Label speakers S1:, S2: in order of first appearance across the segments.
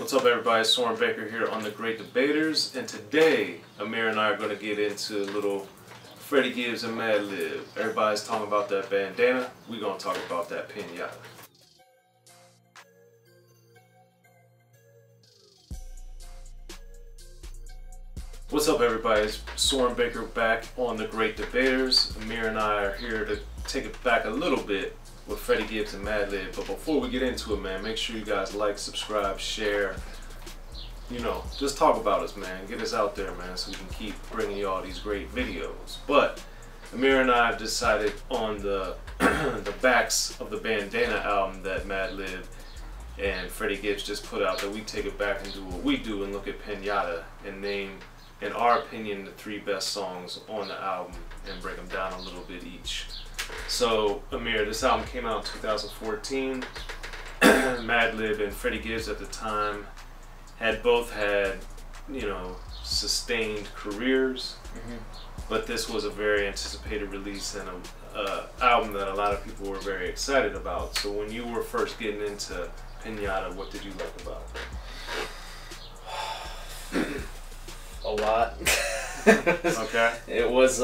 S1: What's up, everybody? Soren Baker here on The Great Debaters, and today Amir and I are going to get into a little Freddie Gibbs and Madlib. Everybody's talking about that bandana. We're going to talk about that Piñata. What's up, everybody? It's Soren Baker back on The Great Debaters. Amir and I are here to take it back a little bit with Freddie Gibbs and Madlib. But before we get into it, man, make sure you guys like, subscribe, share. You know, just talk about us, man. Get us out there, man, so we can keep bringing you all these great videos. But Amir and I have decided on the the backs of the Bandana album that Madlib and Freddie Gibbs just put out, that we take it back and do what we do and look at Piñata and name, in our opinion, the 3 best songs on the album and break them down a little bit each. So, Amir, this album came out in 2014. Madlib and Freddie Gibbs at the time had both had, you know, sustained careers, but this was a very anticipated release and an album that a lot of people were very excited about. So when you were first getting into Piñata, what did you like about it?
S2: A lot.
S1: Okay.
S2: It was,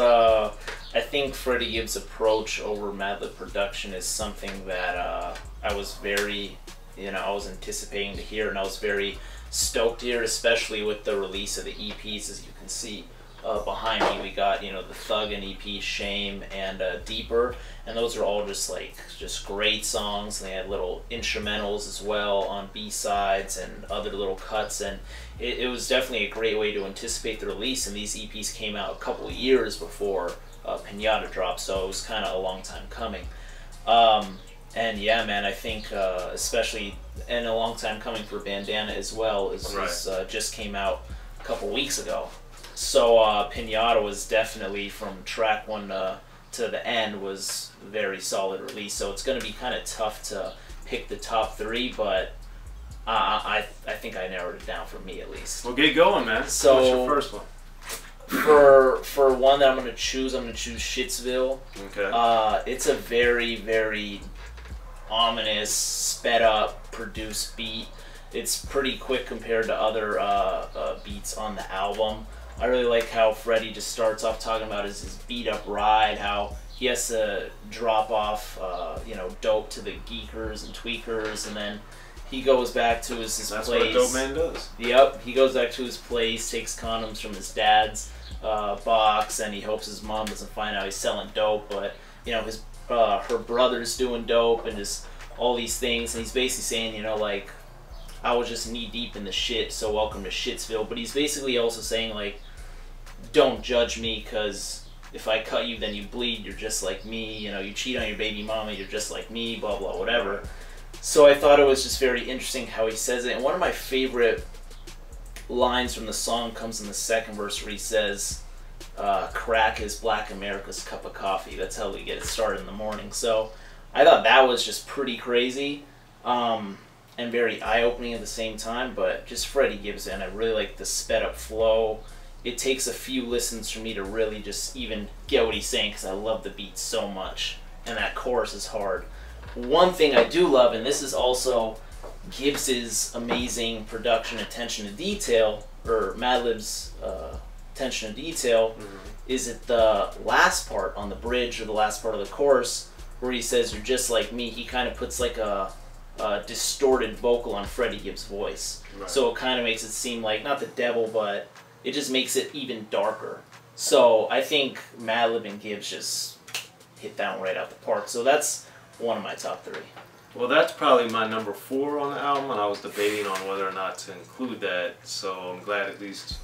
S2: I think Freddie Gibbs' approach over Madlib production is something that I was very, I was anticipating to hear, and I was very stoked to hear, especially with the release of the EPs. As you can see behind me, we got, the Thuggin' EP, Shame, and Deeper, and those are all just great songs. And they had little instrumentals as well on B-sides and other little cuts, and it was definitely a great way to anticipate the release. And these EPs came out a couple of years before Piñata dropped, so it was kind of a long time coming. And yeah, man, I think especially, and a long time coming for Bandana as well, just came out a couple weeks ago. So Piñata was definitely, from track 1 to the end, was a very solid release. So it's going to be kind of tough to pick the top 3, but I think I narrowed it down for me, at least.
S1: Well, get going, man.
S2: So,
S1: what's your first one?
S2: For one that I'm going to choose Shitsville.
S1: Okay.
S2: It's a very, very ominous, sped up, produced beat. It's pretty quick compared to other beats on the album. I really like how Freddie just starts off talking about his beat up ride, how he has to drop off dope to the geekers and tweakers, and then he goes back to his place.
S1: That's what a dope man does.
S2: Yep, he goes back to his place, takes condoms from his dad's box, and he hopes his mom doesn't find out he's selling dope, but her brother's doing dope, and just all these things. And he's basically saying, like, I was just knee deep in the shit, so welcome to Shitsville. But he's basically also saying, like, don't judge me, because if I cut you, then you bleed. You're just like me. You cheat on your baby mama. You're just like me. Blah blah whatever. So I thought it was just very interesting how he says it. And one of my favorite lines from the song comes in the second verse, where he says, crack is black America's cup of coffee. That's how we get it started in the morning. So I thought that was just pretty crazy and very eye-opening at the same time. But just Freddie Gibbs, and I really like the sped-up flow. It takes a few listens for me to really just even get what he's saying, because I love the beat so much, and that chorus is hard. One thing I do love, and this is also Gibbs's amazing production attention to detail, or Madlib's attention to detail, is at the last part on the bridge, or the last part of the chorus, where he says, "You're just like me." He kind of puts like a distorted vocal on Freddie Gibbs' voice. Right. So it kind of makes it seem like, not the devil, but it just makes it even darker. So I think Madlib and Gibbs just hit that one right out the park. So that's one of my top 3.
S1: Well, that's probably my number 4 on the album, and I was debating on whether or not to include that. So I'm glad at least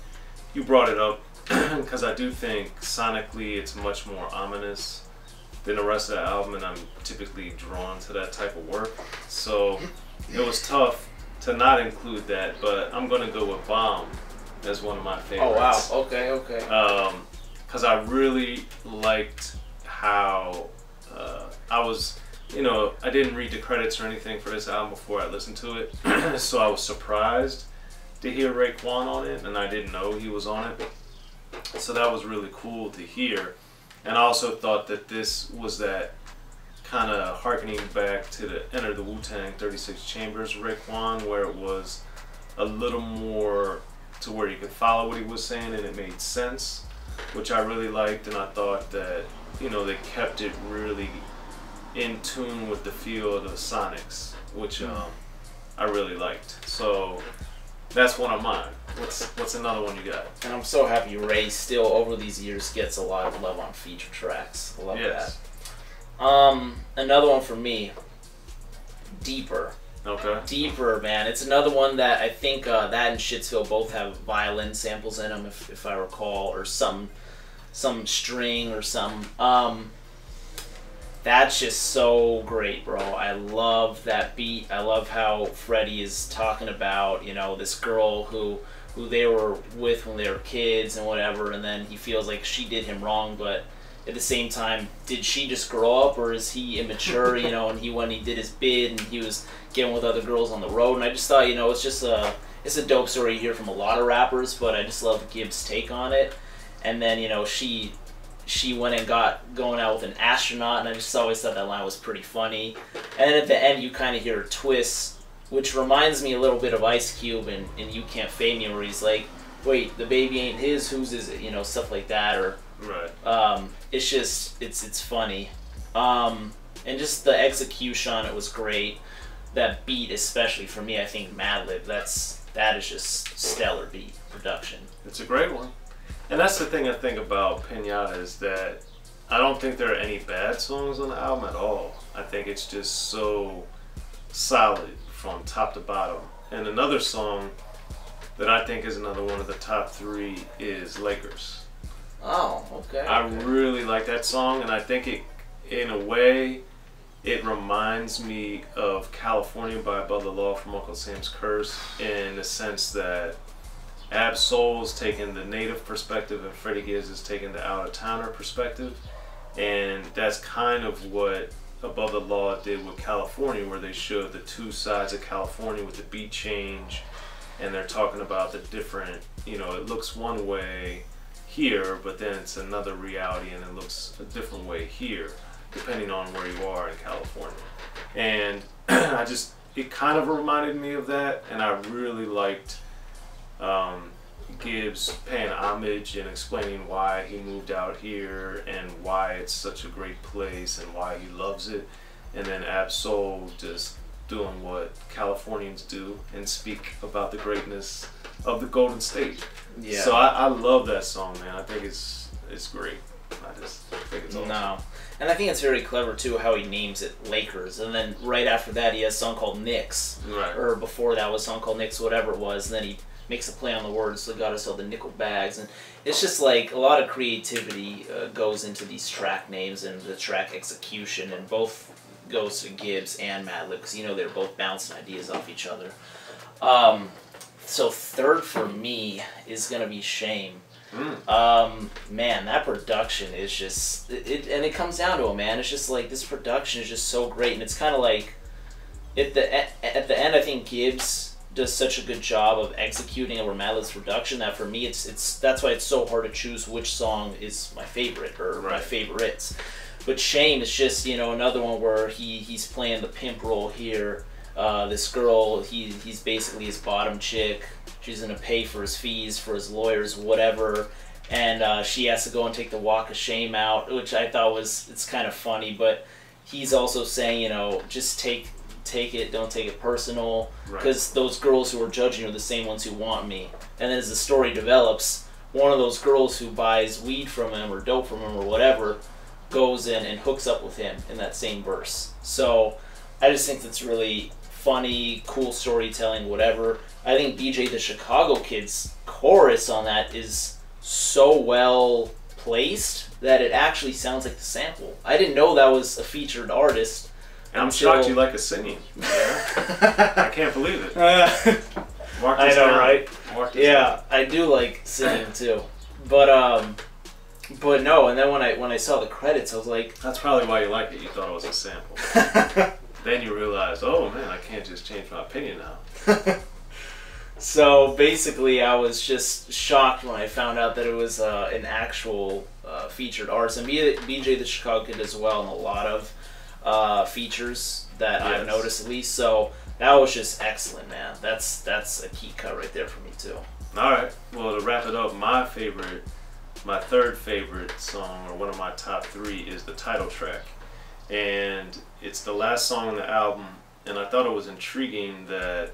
S1: you brought it up, because I do think sonically it's much more ominous than the rest of the album, and I'm typically drawn to that type of work. So it was tough to not include that, but I'm going to go with Bomb as one of my favorites.
S2: Oh, wow. Okay, okay.
S1: Because I really liked how I was, I didn't read the credits or anything for this album before I listened to it, so I was surprised to hear Raekwon on it, and I didn't know he was on it. So that was really cool to hear. And I also thought that this was that kind of harkening back to the Enter the Wu-Tang 36 Chambers Raekwon, where it was a little more to where you could follow what he was saying and it made sense, which I really liked. And I thought that, you know, they kept it really in tune with the feel of the Sonics, which I really liked. So that's one of mine. What's another one you got?
S2: And I'm so happy Ray still over these years gets a lot of love on feature tracks. I love that. Another one for me, Deeper.
S1: Okay.
S2: Deeper, man. It's another one that I think that and Shitsville both have violin samples in them, if I recall, or some string or some. That's just so great, bro. I love that beat. I love how Freddie is talking about, you know, this girl who they were with when they were kids and whatever, and then he feels like she did him wrong, but at the same time, did she just grow up, or is he immature, you know, and he did his bid and he was getting with other girls on the road, and I just thought, you know, it's a dope story you hear from a lot of rappers, but I just love Gibbs' take on it. And then, you know, she went and going out with an astronaut, and I just always thought that line was pretty funny. And then at the end, you kind of hear a twist, which reminds me a little bit of Ice Cube and You Can't Fade Me, where he's like, wait, the baby ain't his, whose is it? You know, stuff like that. Or
S1: right.
S2: It's just, it's funny. And just the execution on it was great. That beat, especially for me, I think Madlib, that is just stellar beat production.
S1: It's a great one. And that's the thing I think about Piñata, is that I don't think there are any bad songs on the album at all. I think it's just so solid from top to bottom. And another song that I think is another one of the top 3 is Lakers.
S2: Oh, okay.
S1: I really like that song, and I think it, in a way, it reminds me of California by Above the Law from Uncle Sam's Curse, in the sense that Ab-Soul's taking the native perspective and Freddie Gibbs is taking the out-of-towner perspective. And that's kind of what Above the Law did with California, where they showed the two sides of California with the beat change, and they're talking about the different, you know, it looks one way here, but then it's another reality and it looks a different way here, depending on where you are in California. And it kind of reminded me of that, and I really liked Gibbs paying homage and explaining why he moved out here and why it's such a great place and why he loves it. And then Ab-Soul just doing what Californians do and speak about the greatness of the Golden State. Yeah. So I love that song, man. I think it's great. I just think it's awesome.
S2: No. And I think it's very clever, too, how he names it Lakers. And then right after that, he has a song called Knicks.
S1: Right.
S2: Or before that was a song called Knicks, whatever it was. And then he makes a play on the words, so got us all the nickel bags. And it's just like a lot of creativity goes into these track names and the track execution. And both goes to Gibbs and Madlib, because, you know, they're both bouncing ideas off each other. So third for me is going to be Shame. Man, that production is just, and it comes down to it, man. It's just like, this production is just so great, and it's kind of like, at the end, I think Gibbs does such a good job of executing over Madlib's production that for me, that's why it's so hard to choose which song is my favorite or my favorites. But Shame is just, you know, another one where he's playing the pimp role here. This girl, he's basically his bottom chick. She's gonna pay for his fees, for his lawyers, whatever, and she has to go and take the walk of shame out, which I thought it's kind of funny. But he's also saying, you know, just take it, don't take it personal, because those girls who are judging are the same ones who want me. And then as the story develops, one of those girls who buys weed from him or dope from him or whatever goes in and hooks up with him in that same verse. So I just think that's really funny, cool storytelling, whatever. I think BJ the Chicago Kid's chorus on that is so well placed that it actually sounds like the sample. I didn't know that was a featured artist.
S1: And I'm shocked you like his singing. I can't believe it. Mark this down.
S2: Right? Yeah, I do like singing too. But no, and then when I saw the credits, I was like,
S1: that's probably why you liked it. You thought it was a sample. Then you realize, oh man, I can't just change my opinion now.
S2: So basically, I was just shocked when I found out that it was an actual featured artist. And BJ the Chicago Kid as well, and a lot of features that I've noticed at least. So That was just excellent, man. That's a key cut right there for me too.
S1: All right. Well, to wrap it up, my third favorite song, or one of my top 3, is the title track, and it's the last song on the album. And I thought it was intriguing that,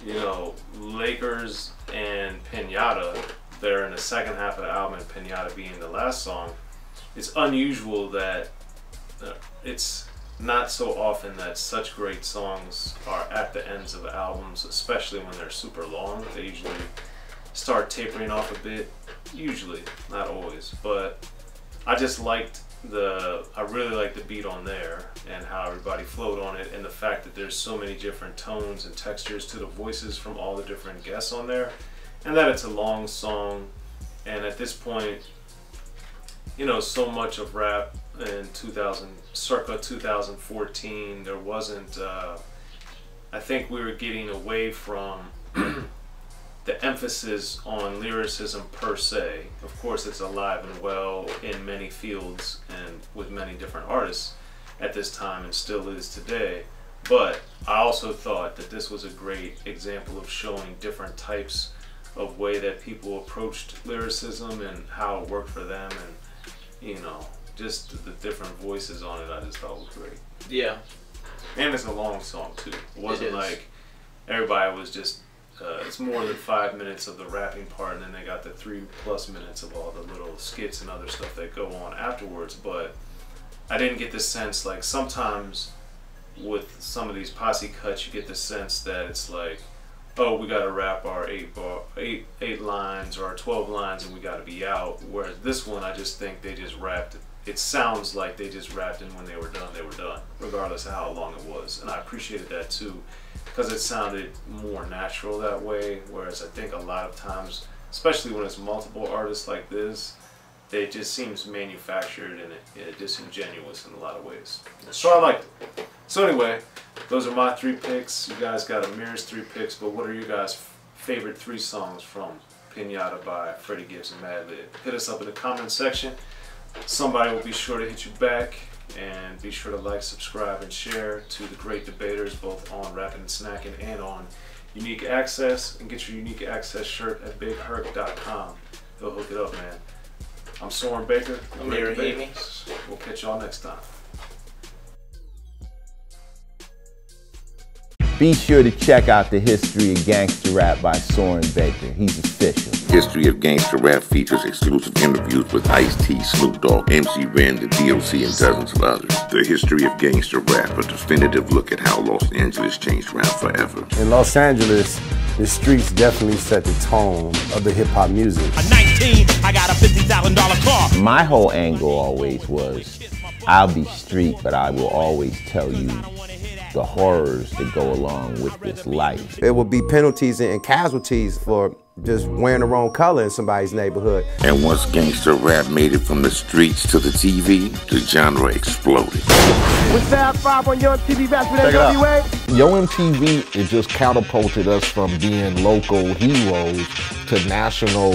S1: you know, Lakers and Piñata, they're in the second half of the album, and Piñata being the last song. It's unusual that it's not so often that such great songs are at the ends of albums, especially when they're super long. They usually start tapering off a bit, usually, not always. But I just I really liked the beat on there and how everybody flowed on it, and the fact that there's so many different tones and textures to the voices from all the different guests on there, and that it's a long song. And at this point, you know, so much of rap in circa 2014, there wasn't, I think we were getting away from the emphasis on lyricism per se. Of course, it's alive and well in many fields and with many different artists at this time, and still is today. But I also thought that this was a great example of showing different types of way that people approached lyricism and how it worked for them, and, you know, just the different voices on it, I just thought was great.
S2: Yeah.
S1: And it's a long song too. It wasn't like everybody was just, it's more than 5 minutes of the rapping part, and then they got the 3+ minutes of all the little skits and other stuff that go on afterwards. But I didn't get the sense, like sometimes with some of these posse cuts, you get the sense that it's like, oh, we gotta rap our 8 lines or our 12 lines and we gotta be out. Whereas this one, I just think they just rapped. It sounds like they just rapped, and when they were done, regardless of how long it was. And I appreciated that too, because it sounded more natural that way. Whereas I think a lot of times, especially when it's multiple artists like this, it just seems manufactured and disingenuous in a lot of ways. So I liked it. So anyway, those are my 3 picks. You guys got Amir's 3 picks, but what are you guys' favorite 3 songs from Piñata by Freddie Gibbs Madlib? Hit us up in the comment section. Somebody will be sure to hit you back, and be sure to like, subscribe, and share to the great debaters, both on Rappin and Snackin and on Unique Access. And get your Unique Access shirt at bigherc.com. They'll hook it up, man. I'm Soren Baker.
S2: Amir.
S1: We'll catch y'all next time.
S3: Be sure to check out the History of Gangster Rap by Soren Baker. He's official.
S4: History of Gangster Rap features exclusive interviews with Ice-T, Snoop Dogg, MC Ren, the D.O.C, and dozens of others. The History of Gangster Rap, a definitive look at how Los Angeles changed rap forever.
S5: In Los Angeles, the streets definitely set the tone of the hip-hop music.
S6: At 19, I got a $50,000 car.
S3: My whole angle always was, I'll be street, but I will always tell you the horrors that go along with this life.
S5: There will be penalties and casualties for just wearing the wrong color in somebody's neighborhood.
S4: And once gangster rap made it from the streets to the TV, the genre exploded.
S5: With Fab 5 on Yo MTV Raps with NWA.
S7: Yo MTV, it just catapulted us from being local heroes to national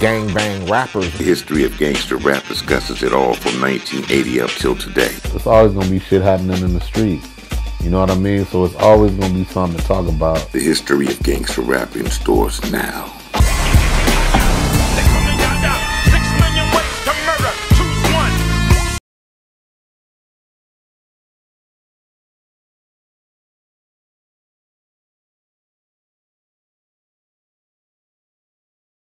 S7: gangbang rappers.
S4: The History of Gangster Rap discusses it all from 1980 up till today.
S7: It's always gonna be shit happening in the street. You know what I mean? So it's always gonna be something to talk about.
S4: The History of Gangster Rap in stores now.